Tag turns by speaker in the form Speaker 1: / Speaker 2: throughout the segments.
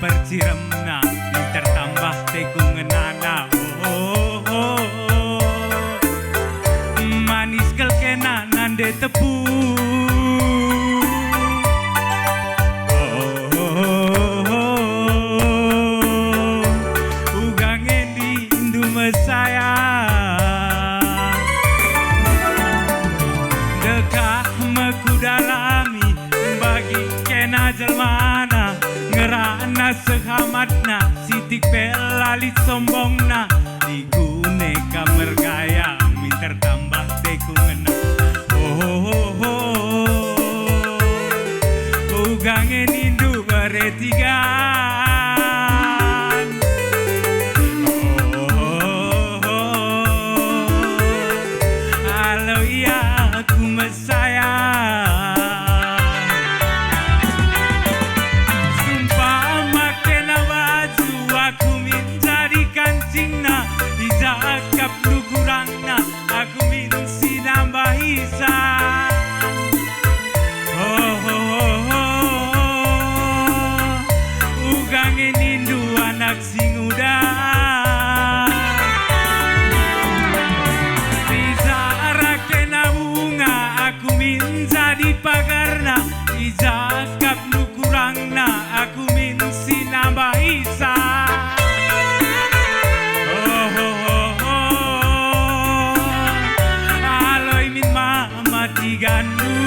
Speaker 1: perciremna pinter tambah teku ngenana manis kel kena nande tepu ugangen di indu mesaya dekah meku dalami bagi kena jelmana ngerana sehamatna sitik belalit sombongna digune kamer gaya minter tambah teku ngena ugangen indu beretigan halo iya aku mesayang aku menjadi kancingna dijakap lugurangna aku minsi nambah isan ugangen indu anak sing udah Rizara kena bunga aku menjadi pagarna dijakap lugurangna aku minsi nambah isan gandu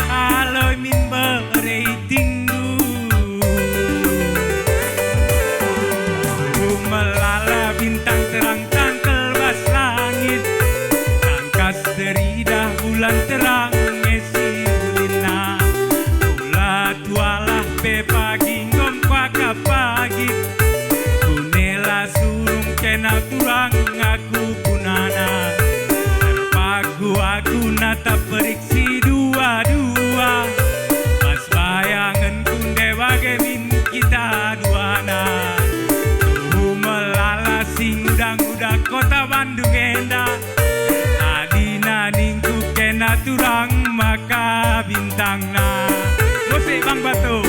Speaker 1: aloy min bereitingdu melala bintang terang tangkel bas langit tangkas teridah bulan terang ngesi ulina pula tualah pe pagi ngom paka pagi surung kena turang aku punana terpaku aku nata periksi dua-dua pas bayangan kunde bagaimana kita duana tuh melala sing udang-udang kota Bandung enda adina ningku kena turang maka bintangna musik Bang Batu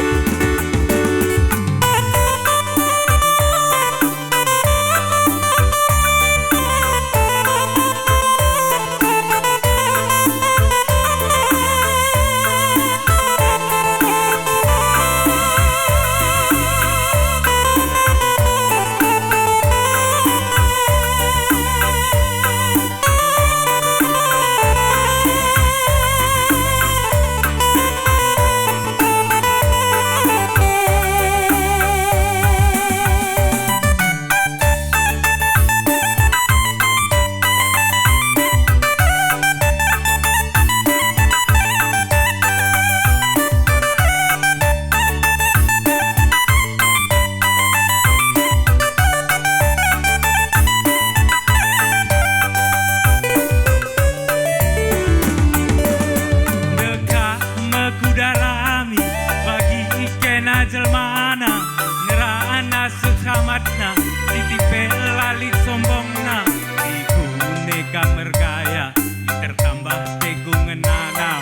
Speaker 1: jelmana ngerana sekamatna titik belalit sombongna digune kamer gaya tertambah teku ngenana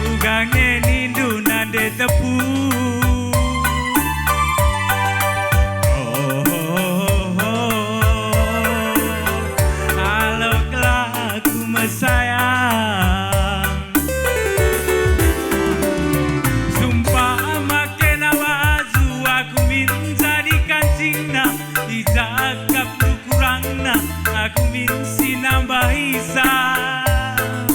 Speaker 1: ugangen indu nande tepu halo kelaku mesayang dijakap kurangna aku minsi nambah isan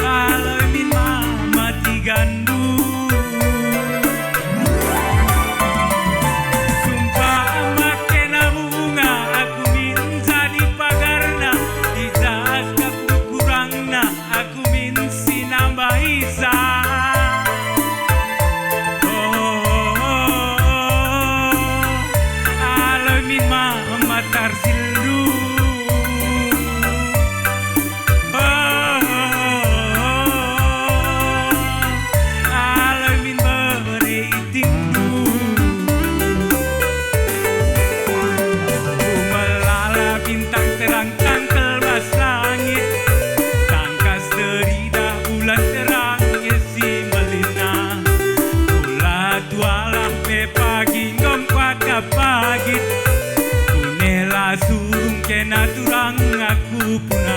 Speaker 1: aloy min mama tigandu sumpah makena bunga aku menjadi pagarna dijakap kurangna aku minsi nambah isan tarsildu alamin bereitingdu langit. Kunela surung kena turang aku pun